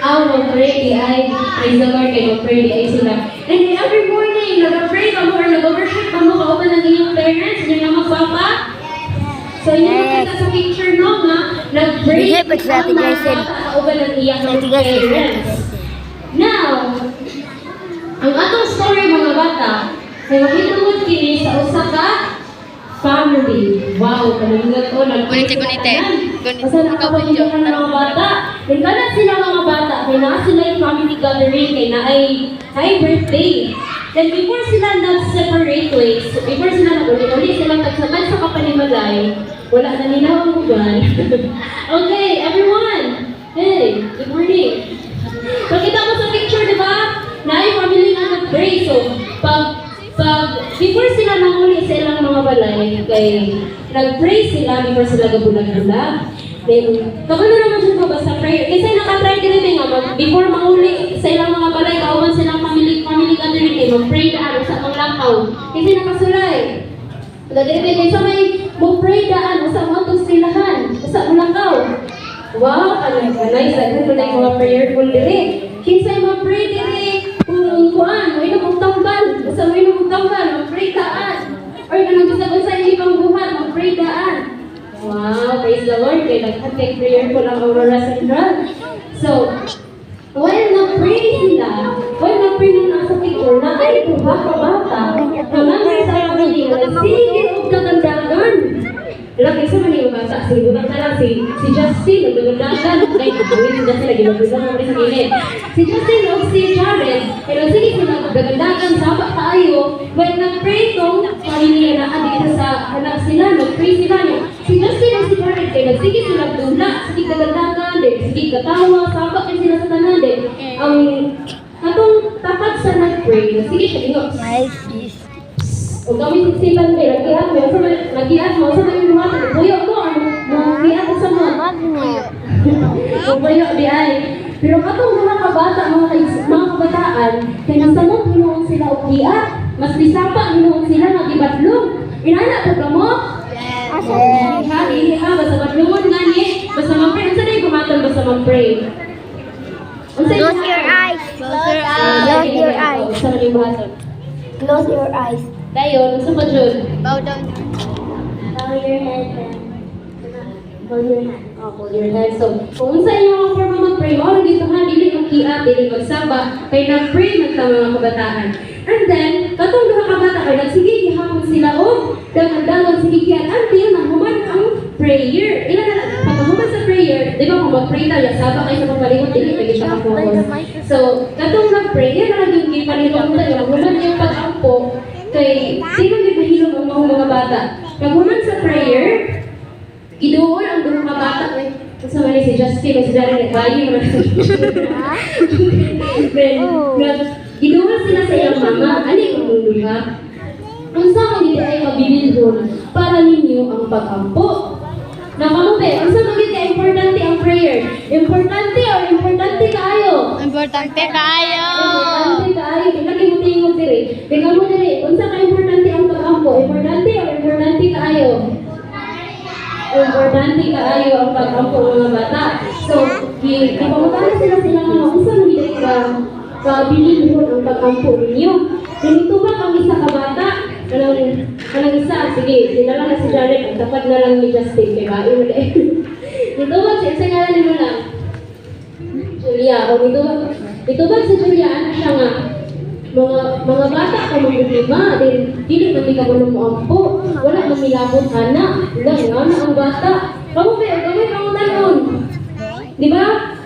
mag-pray ay praise the Lord kayo, mag-pray ay sila. And then every morning, nag-pray ka mo or nag-worship ka mo kauban ng inyong parents, inyong mga papa. So yun nakita sa picture no, na nag-pray ang mga bata kauban ng iyang parents. Now, ang atong story mga bata, ay makitungod kini sa usa ka family. Wow, kanunod ko. Gunite. Kasi nakapagiging ng mga bata. Then kana sila mga bata, kaya na sila yung family gathering, kaya na ay birthday. Then before sila nag-separate ways, before sila nag-uli sila nagsabay sa kapanimalay, wala na nila ang lugar. Okay, everyone! Hey, good morning! Pagkita mo sa picture, di ba? Na ay family na nag-pray. So, before sila nanguli sa ilang mga balay, kay nag-pray sila before sila gabulag-bulag. Then, kabalo naman siya ko basta prayer. Kasi nakatry din nga, before manguli sa ilang mga balay, kauban silang family gathering, kay mag-pray daan sa mga lakaw. Kasi nakasulay. Dadiri kay sa may mag-pray daan, sa mga tustilahan, sa mga lakaw. Wow, kanay, sa mga prayerful diri. Kinsay mag-pray diri, kuan, may namutambal, basta may namutambal, mag-pray daan. Or kanang bisag sa ibang buhat, mag-pray daan. Wow, praise the Lord, kay nag-take prayer ko lang Aurora Central. So, while nag-pray sila, while nag-pray na nasa picture, na ay tuha ka bata, naman sa family, sige o kagandagan. Lagi sa mga yung bata, si Butang na lang, si Justin, nagdagandagan, kay Kukuhin, si Justin, nagdagandagan naman sa gilid. Si Justin o si Jared, pero sige sila nagdagandagan, saba tayo, when nag-pray tong family na dito sa anak sila, nag-pray sila niyo. Si Justin o si Jared, kaya nagsige sila dula, sige dagandagan, sige katawa, saba kayo sila sa tanan, ang katong tapat sa nag-pray, sige siya ingos. O kami siksipan kayo, nagiat mo, sa mga mga buyo ko, nagiat ko sa mga o buyo di ay. Pero katong mga kabata, mga kabataan, kaya nasamot ginoon sila o giat, mas disapa ginoon sila nagibatlong. Inana po ka mo? Yes. Ha, basta batlungon nga ni, basta mag-pray. Unsa na yung kumatan basta mag-pray? Close your eyes. Close your eyes. Basta na yung bahason. Close your eyes. Dayon, unsa pa jud? Bow down. Bow your head. Hold your hand. Hold your head. So, kung unsa yung forma mag-pray, mo dito ha, dili mag-kiat, dili magsaba, kay nag-pray man ta mga kabataan. And then, katong duha ka bata kay nagsige gihapon sila o dagan-dagan sige kiat until nahuman ang prayer. Ila na pagkahuman sa prayer, di ba kung mag-pray tayo, saba kayo sa pagpalingon, dili kay siya ka-focus. So, katong nag-pray, yan na lang yung palingon tayo, nahuman yung pag-ampo, kay sino di mahilom ang mga bata. Paghuman sa prayer, giduol ang duha ka bata kay sa man si Justin o si Jared bayo man. Then, giduol sila sa iyang mama, ani ang duha. Unsa man gid ay mabibilhon para ninyo ang pag-ampo. Nakamupe, unsa man gid ay importante ang prayer? Importante o importante kaayo? Importante kayo. Importante kaayo, lagi mo tingog diri. Tingnan mo diri, unsa ka importante ang pag-ampo? Importante o importante kaayo? Importante kaayo ang pag-ampo mga bata. So, ipamutala sila mga unsa man gid kabilihon ang pag-ampo ninyo. Ganito ba kang isa ka bata? Kanang isa, sige, sinala na si Jared, ang tapat na lang ni Justin, kaya ba? Dito ba, sa ngalan mo lang? Julia, o dito ba si Julia, ano siya nga? Mga bata ka mag-lima, dili man di ka manumuampo, wala mamilabot ana, wala nga ang bata. Kamay kang tanon. Di ba?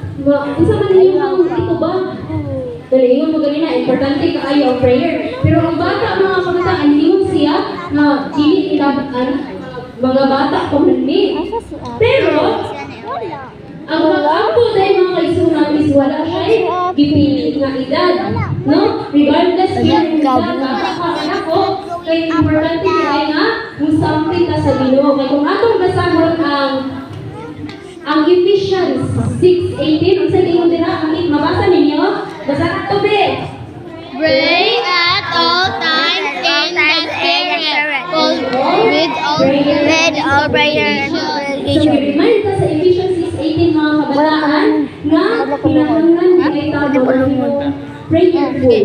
Isa man ninyo ang ito ba? Dali, ingon mo ganina, importante kaayo ang prayer. Pero ang bata, mga kabataan, ingon siya na dili ilabakan mga bata commonly. Pero, ang pag-ampo dahil mga kaisunan is wala siya gipili nga edad. No? Regardless kung edad, kakakakan ako, kaya importante kaya nga, musampi ka sa Ginoo. Kaya kung atong basahon ang Ephesians 6:18, ang sabi mo nila, mabasa ninyo, basa ka to be. Pray at all times in the Spirit, with all prayer and So, remind ka sa Ephesians 6:18 mga mga kabataan nga kinahanglan gilitaw or prayerful.